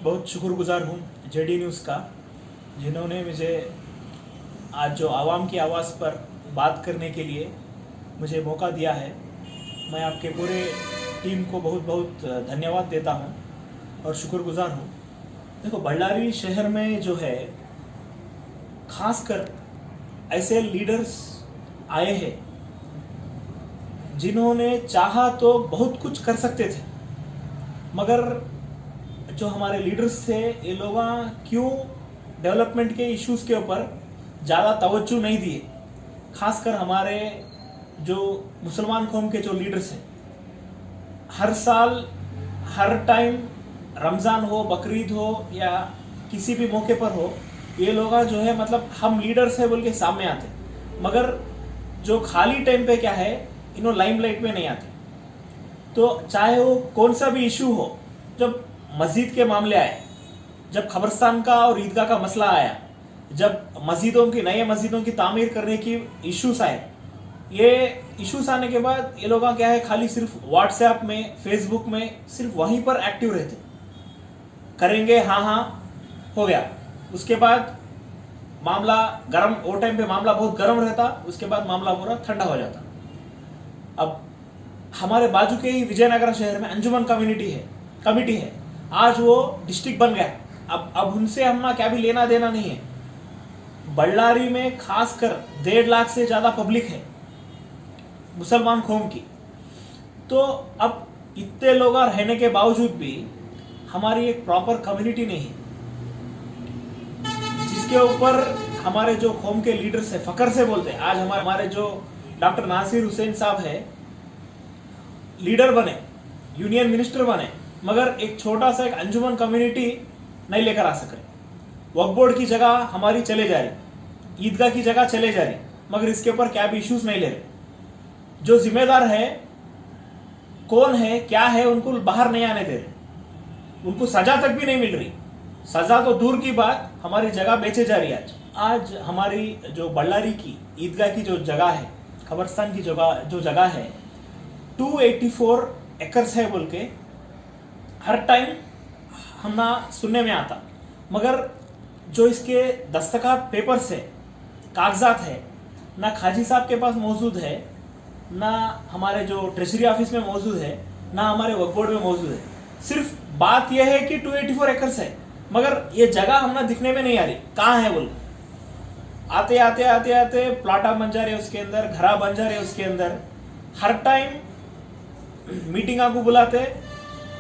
बहुत शुक्रगुजार हूँ जेडी न्यूज़ का, जिन्होंने मुझे आज जो आवाम की आवाज़ पर बात करने के लिए मुझे मौका दिया है। मैं आपके पूरे टीम को बहुत बहुत धन्यवाद देता हूँ और शुक्रगुजार हूँ। देखो, बल्लारी शहर में जो है खासकर ऐसे लीडर्स आए हैं जिन्होंने चाहा तो बहुत कुछ कर सकते थे, मगर जो हमारे लीडर्स थे ये लोग क्यों डेवलपमेंट के इश्यूज़ के ऊपर ज़्यादा तवज्जो नहीं दिए। खासकर हमारे जो मुसलमान कौम के जो लीडर्स हैं, हर साल हर टाइम रमज़ान हो, बकरीद हो या किसी भी मौके पर हो, ये लोग जो है मतलब हम लीडर्स है बोल के सामने आते, मगर जो खाली टाइम पे क्या है इन्हों लाइमलाइट में नहीं आते। तो चाहे वो कौन सा भी इशू हो, जब मस्जिद के मामले आए, जब कब्रिस्तान का और ईदगाह का मसला आया, जब मस्जिदों की नए मस्जिदों की तामीर करने की इश्यूज आए, ये इश्यूज आने के बाद ये लोग क्या है खाली सिर्फ व्हाट्सएप में, फेसबुक में सिर्फ वहीं पर एक्टिव रहते, करेंगे हाँ हाँ हो गया। उसके बाद मामला गर्म, वो टाइम पे मामला बहुत गर्म रहता, उसके बाद मामला पूरा ठंडा हो जाता। अब हमारे बाजू के ही विजयनगर शहर में अंजुमन कमिटी है, आज वो डिस्ट्रिक्ट बन गया। अब उनसे हमना क्या भी लेना देना नहीं है। बल्लारी में खासकर 1.5 लाख से ज्यादा पब्लिक है मुसलमान कौम की। तो अब इतने लोग रहने के बावजूद भी हमारी एक प्रॉपर कम्युनिटी नहीं है, जिसके ऊपर हमारे जो कौम के लीडर्स है फकर से बोलते हैं। आज हमारे जो डॉक्टर नासिर हुसैन साहब है, लीडर बने, यूनियन मिनिस्टर बने, मगर एक छोटा सा एक अंजुमन कम्युनिटी नहीं लेकर आ सक रहे। वक्फ बोर्ड की जगह हमारी चले जा रही, ईदगाह की जगह चले जा रही, मगर इसके ऊपर क्या भी इश्यूज नहीं ले रहे। जो जिम्मेदार है कौन है क्या है उनको बाहर नहीं आने दे रहे, उनको सजा तक भी नहीं मिल रही। सजा तो दूर की बात, हमारी जगह बेचे जा रही है। आज हमारी जो बल्लारी की ईदगाह की जो जगह है, कब्रिस्तान की जो जगह है 284 एकर्स है बोल के हर टाइम हमना सुनने में आता, मगर जो इसके दस्तखत पेपर्स है, कागजात है, ना खाजी साहब के पास मौजूद है, ना हमारे जो ट्रेजरी ऑफिस में मौजूद है, ना हमारे वक्फ बोर्ड में मौजूद है। सिर्फ बात यह है कि 284 एकर्स है, मगर ये जगह हमने दिखने में नहीं आ रही कहाँ है बोल। आते आते आते आते प्लाटा बन जा रहे उसके अंदर, घरा बन जा रहे उसके अंदर। हर टाइम मीटिंग को बुलाते,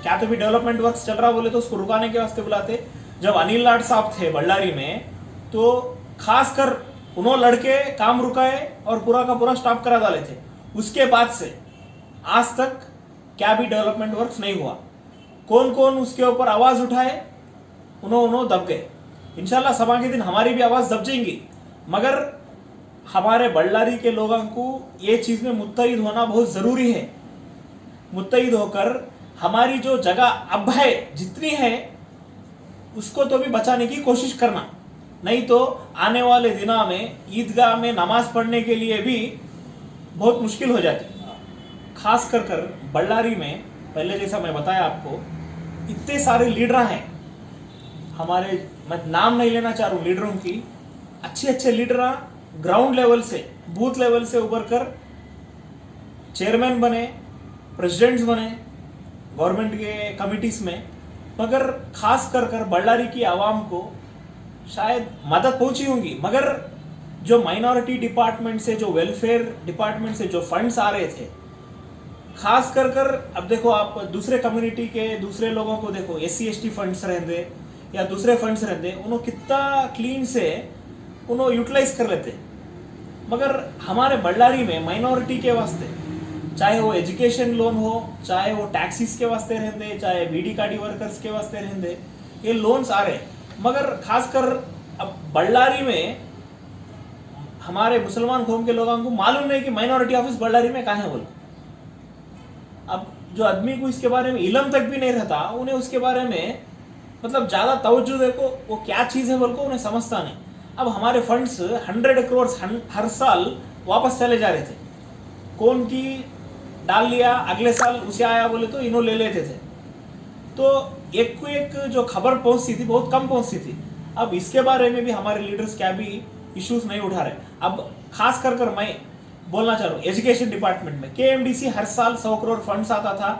क्या तो भी डेवलपमेंट वर्क्स चल रहा बोले तो उसको रुकाने के वास्ते बुलाते। जब अनिल लाड साहब थे बल्लारी में, तो खासकर उन्होंने लड़के काम रुकाए और पूरा का पूरा स्टॉप करा डाले थे। उसके बाद से आज तक क्या भी डेवलपमेंट वर्क्स नहीं हुआ। कौन कौन उसके ऊपर आवाज उठाए, उन्होंने दब गए। इंशाल्लाह सभा के दिन हमारी भी आवाज दब जाएंगी, मगर हमारे बल्लारी के लोगों को ये चीज में मुत्तहिद होना बहुत जरूरी है। मुत्तहिद होकर हमारी जो जगह अब है जितनी है उसको तो भी बचाने की कोशिश करना, नहीं तो आने वाले दिनों में ईदगाह में नमाज पढ़ने के लिए भी बहुत मुश्किल हो जाती। खास कर बल्लारी में पहले जैसा मैं बताया आपको, इतने सारे लीडर हैं हमारे, मैं नाम नहीं लेना चाह रहा हूँ लीडरों की। अच्छे लीडर ग्राउंड लेवल से, बूथ लेवल से उभर कर चेयरमैन बने, प्रेसिडेंट्स बने गवर्नमेंट के कमिटीज में, मगर खास कर बल्लारी की आवाम को शायद मदद पहुंची होंगी, मगर जो माइनॉरिटी डिपार्टमेंट से, जो वेलफेयर डिपार्टमेंट से जो फंड्स आ रहे थे, खास कर अब देखो आप दूसरे कम्युनिटी के दूसरे लोगों को देखो, SC ST फंड्स रहते या दूसरे फंड्स रहते, उन्होंने कितना क्लीन से उन्होंने यूटिलाइज कर लेते। मगर हमारे बल्लारी में माइनॉरिटी के वास्ते, चाहे वो एजुकेशन लोन हो, चाहे वो टैक्सीज के वास्ते रहते, चाहे बीडी कार्डी वर्कर्स के वास्ते रहते, ये लोन्स आ रहे, मगर खासकर अब बल्लारी में हमारे मुसलमान कौम के लोगों को मालूम नहीं कि माइनॉरिटी ऑफिस बल्लारी में कहाँ है बोल। अब जो आदमी को इसके बारे में इल्म तक भी नहीं रहता, उन्हें उसके बारे में मतलब ज्यादा तवज्जो देखो वो क्या चीज है बोल को उन्हें समझता नहीं। अब हमारे फंड्स 100 करोड़ हर साल वापस चले जा रहे थे, कौन की डाल लिया, अगले साल उसे आया बोले तो इन्हों ले लेते थे। तो एक को एक जो खबर पहुंचती थी बहुत कम पहुंचती थी। अब इसके बारे में भी हमारे लीडर्स क्या भी इश्यूज नहीं उठा रहे। अब खास कर मैं बोलना चाह रहा हूँ एजुकेशन डिपार्टमेंट में केएमडीसी हर साल 100 करोड़ फंड्स आता था।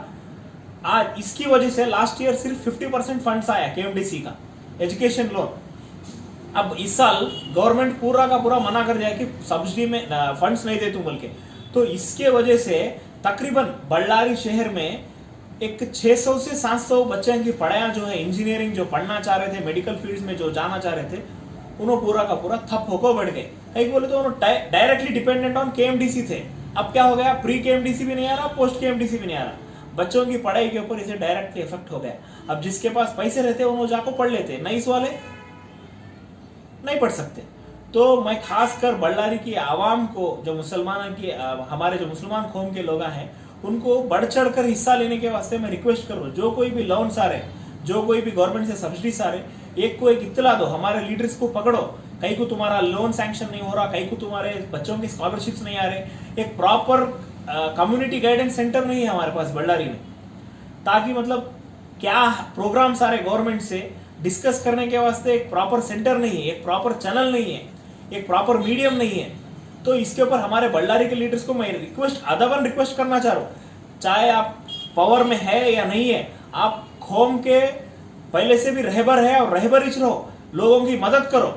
आज इसकी वजह से लास्ट ईयर सिर्फ 50% फंड्स आया केएमडीसी का एजुकेशन लोन। अब इस साल गवर्नमेंट पूरा का पूरा मना कर दिया कि सब्सिडी में फंड्स नहीं देती बोल के। तो इसके वजह से तकरीबन बल्लारी शहर में एक 600 से 700 बच्चों की पढ़ाई जो है इंजीनियरिंग जो पढ़ना चाह रहे थे, मेडिकल फील्ड्स में जो जाना चाह रहे थे, उन्होंने पूरा का पूरा ठप होकर बढ़ गए। कहीं बोले तो उन्होंने डायरेक्टली डिपेंडेंट ऑन केएमडीसी थे। अब क्या हो गया, प्री केएमडीसी भी नहीं आ रहा, पोस्ट केएमडीसी भी नहीं आ रहा, बच्चों की पढ़ाई के ऊपर इसे डायरेक्टली इफेक्ट हो गया। अब जिसके पास पैसे रहते उन्होंने जाकर पढ़ लेते, नहीं इस वाले नहीं पढ़ सकते। तो मैं खासकर बल्लारी की आवाम को, जो मुसलमान की हमारे जो मुसलमान कौम के लोग हैं, उनको बढ़ चढ़ कर हिस्सा लेने के वास्ते मैं रिक्वेस्ट कर रहा हूँ। जो कोई भी लोन्स आ रहे, जो कोई भी गवर्नमेंट से सब्सिडीज आ रहे, एक को एक इत्तला दो, हमारे लीडर्स को पकड़ो। कहीं को तुम्हारा लोन सैंक्शन नहीं हो रहा, कहीं को तुम्हारे बच्चों की स्कॉलरशिप्स नहीं आ रहे, एक प्रॉपर कम्युनिटी गाइडेंस सेंटर नहीं है हमारे पास बल्लारी में, ताकि मतलब क्या प्रोग्राम्स आ रहे गवर्नमेंट से डिस्कस करने के वास्ते एक प्रॉपर सेंटर नहीं है, एक प्रॉपर चैनल नहीं है, एक प्रॉपर मीडियम नहीं है। तो इसके ऊपर हमारे बल्लारी के लीडर्स को मैं अदबन रिक्वेस्ट करना चाह रहा हूँ, चाहे आप पावर में है या नहीं है, आप कौम के पहले से भी रहबर है और रहबर रहो, लोगों की मदद करो।